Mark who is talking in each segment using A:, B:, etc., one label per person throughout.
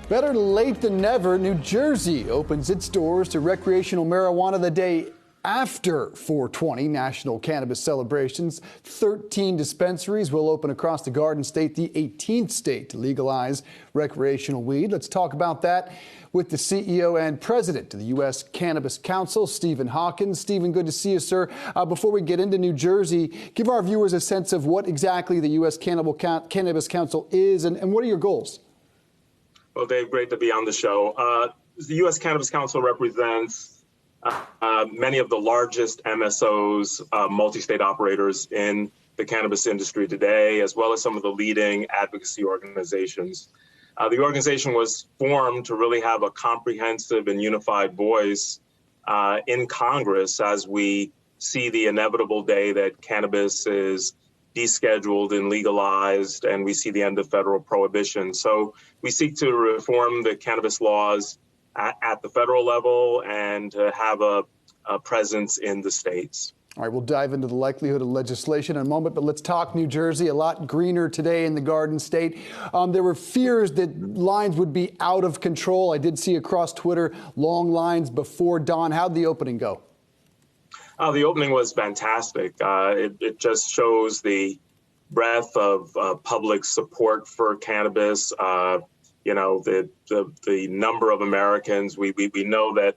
A: Better late than never, New Jersey opens its doors to recreational marijuana the day after 420 National Cannabis Celebrations. 13 dispensaries will open across the Garden State, the 18th state to legalize recreational weed. Let's talk about that with the CEO and president of the U.S. Cannabis Council, Stephen Hawkins. Stephen, good to see you, sir. Before we get into New Jersey, give our viewers a sense of what exactly the U.S. Cannabis Council is and what are your goals?
B: Well, Dave, great to be on the show. The U.S. Cannabis Council represents many of the largest MSOs, multi-state operators in the cannabis industry today, as well as some of the leading advocacy organizations. The organization was formed to really have a comprehensive and unified voice in Congress as we see the inevitable day that cannabis is descheduled and legalized, and we see the end of federal prohibition. So we seek to reform the cannabis laws at the federal level and to have a presence in the states.
A: All right, we'll dive into the likelihood of legislation in a moment, but let's talk New Jersey. A lot greener today in the Garden State. There were fears that lines would be out of control. I did see across Twitter long lines before dawn. How'd the opening go?
B: The opening was fantastic. It just shows the breadth of public support for cannabis. The number of Americans. We know that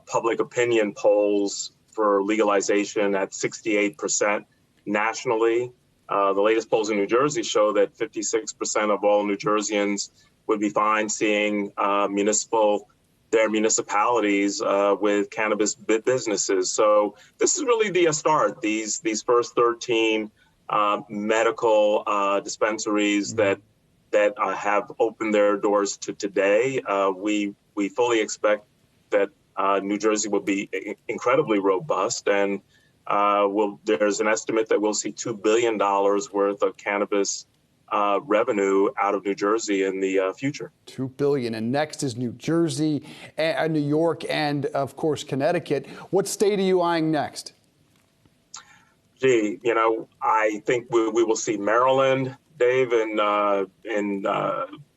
B: public opinion polls for legalization at 68% nationally. The latest polls in New Jersey show that 56% of all New Jerseyans would be fine seeing their municipalities with cannabis businesses. So this is really the start. These first 13 medical dispensaries that have opened their doors to today. We fully expect that New Jersey will be incredibly robust, and there's an estimate that we'll see $2 billion worth of cannabis revenue out of New Jersey in the future. $2
A: billion. And next is New Jersey, and New York, and of course, Connecticut. What state are you eyeing next?
B: I think we will see Maryland, Dave, in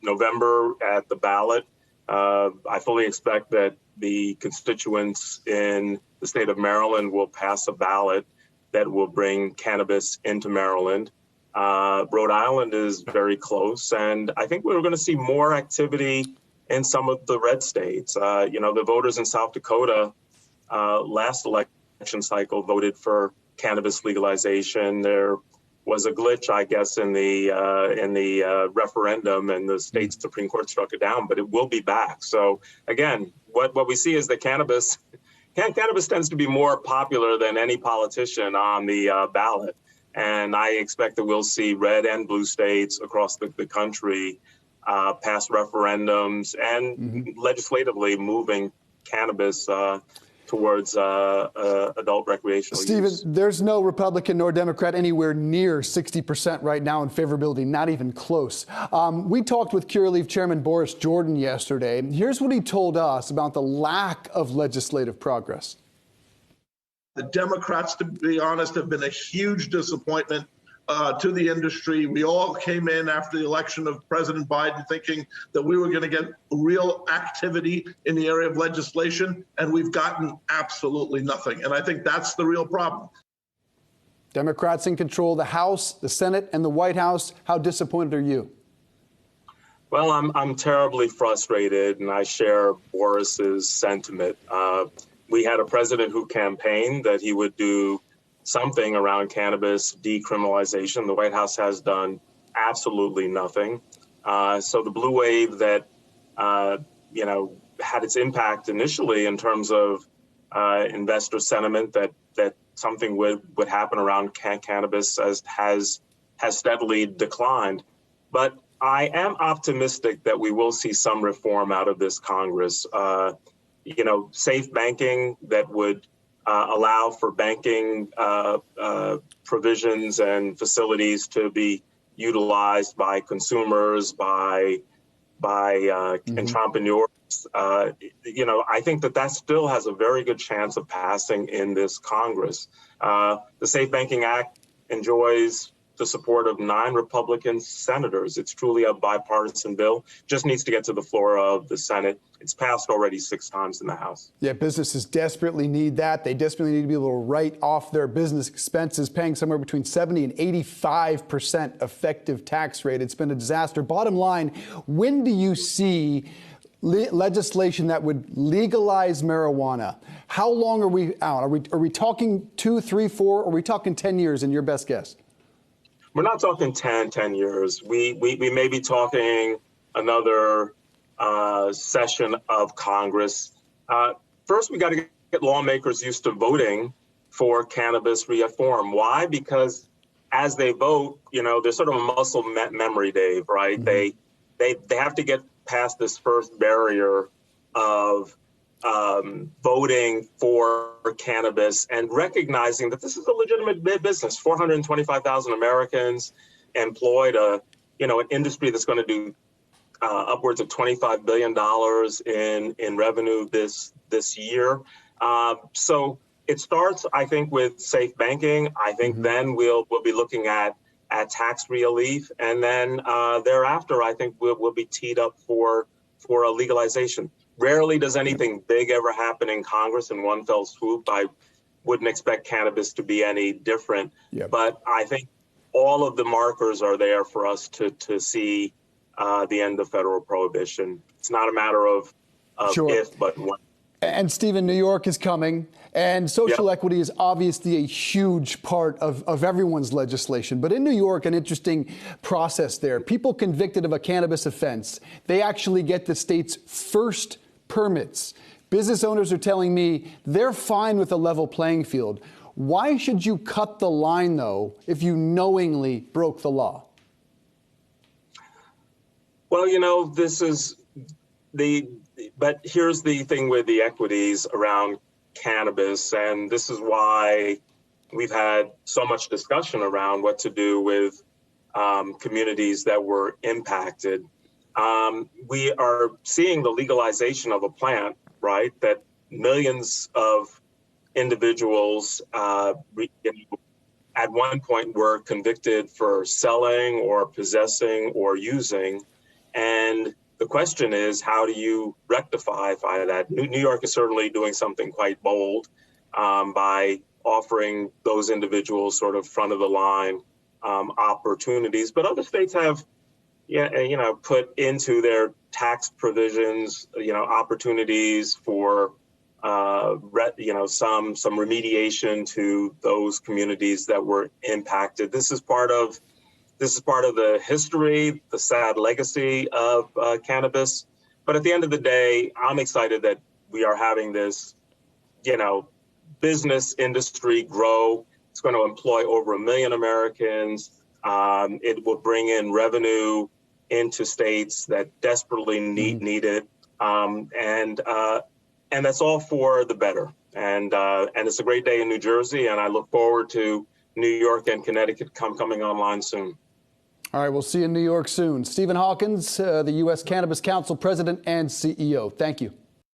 B: November at the ballot. I fully expect that the constituents in the state of Maryland will pass a ballot that will bring cannabis into Maryland. Rhode Island is very close, and I think we're going to see more activity in some of the red states. The voters in South Dakota last election cycle voted for cannabis legalization. There was a glitch, I guess, in the referendum, and the state Supreme Court struck it down, but it will be back. So again, what we see is that cannabis tends to be more popular than any politician on the ballot. And I expect that we'll see red and blue states across the country pass referendums and legislatively moving cannabis towards adult recreational use.
A: Stephen, there's no Republican nor Democrat anywhere near 60% right now in favorability, not even close. We talked with Curaleaf Chairman Boris Jordan yesterday. Here's what he told us about the lack of legislative progress.
C: The Democrats, to be honest, have been a huge disappointment to the industry. We all came in after the election of President Biden thinking that we were going to get real activity in the area of legislation, and we've gotten absolutely nothing. And I think that's the real problem.
A: Democrats in control of the House, the Senate, and the White House. How disappointed are you?
B: Well, I'm terribly frustrated, and I share Boris's sentiment. We had a president who campaigned that he would do something around cannabis decriminalization. The White House has done absolutely nothing. So the blue wave that, had its impact initially in terms of investor sentiment that something would happen around cannabis has steadily declined. But I am optimistic that we will see some reform out of this Congress. Safe banking that would allow for banking provisions and facilities to be utilized by consumers, by entrepreneurs. I think that still has a very good chance of passing in this Congress. The Safe Banking Act enjoys the support of 9 Republican senators. It's truly a bipartisan bill. Just needs to get to the floor of the Senate. It's passed already 6 times in the House.
A: Yeah, businesses desperately need that. They desperately need to be able to write off their business expenses, paying somewhere between 70 and 85% effective tax rate. It's been a disaster. Bottom line, when do you see legislation that would legalize marijuana? How long are we out? Are we talking 2, 3, 4? Or are we talking 10 years in your best guess?
B: We're not talking 10 years. We may be talking another session of Congress. First, we got to get lawmakers used to voting for cannabis reform. Why? Because as they vote, there's sort of a muscle memory, Dave, right? Mm-hmm. They have to get past this first barrier of voting for cannabis and recognizing that this is a legitimate business. 425,000 Americans employed, an industry that's going to do upwards of $25 billion in revenue this year. So it starts, I think, with safe banking. I think then we'll be looking at tax relief, and then thereafter, I think we'll be teed up for a legalization. Rarely does anything big ever happen in Congress in one fell swoop. I wouldn't expect cannabis to be any different. Yep. But I think all of the markers are there for us to see the end of federal prohibition. It's not a matter of sure. If, but when.
A: And Stephen, New York is coming, and social equity is obviously a huge part of everyone's legislation. But in New York, an interesting process there. People convicted of a cannabis offense, they actually get the state's first permits. Business owners are telling me they're fine with a level playing field. Why should you cut the line, though, if you knowingly broke the law?
B: Well, this is but here's the thing with the equities around cannabis, and this is why we've had so much discussion around what to do with communities that were impacted. We are seeing the legalization of a plant, right, that millions of individuals at one point were convicted for selling or possessing or using. And the question is, how do you rectify that? New York is certainly doing something quite bold by offering those individuals sort of front of the line opportunities. But other states have, put into their tax provisions, opportunities for, some remediation to those communities that were impacted. This is part of the history, the sad legacy of cannabis. But at the end of the day, I'm excited that we are having this, business industry grow. It's going to employ over 1 million Americans. It will bring in revenue into states that desperately need it. And that's all for the better. And it's a great day in New Jersey, and I look forward to New York and Connecticut coming online soon.
A: All right, we'll see you in New York soon. Stephen Hawkins, the U.S. Cannabis Council President and CEO. Thank you.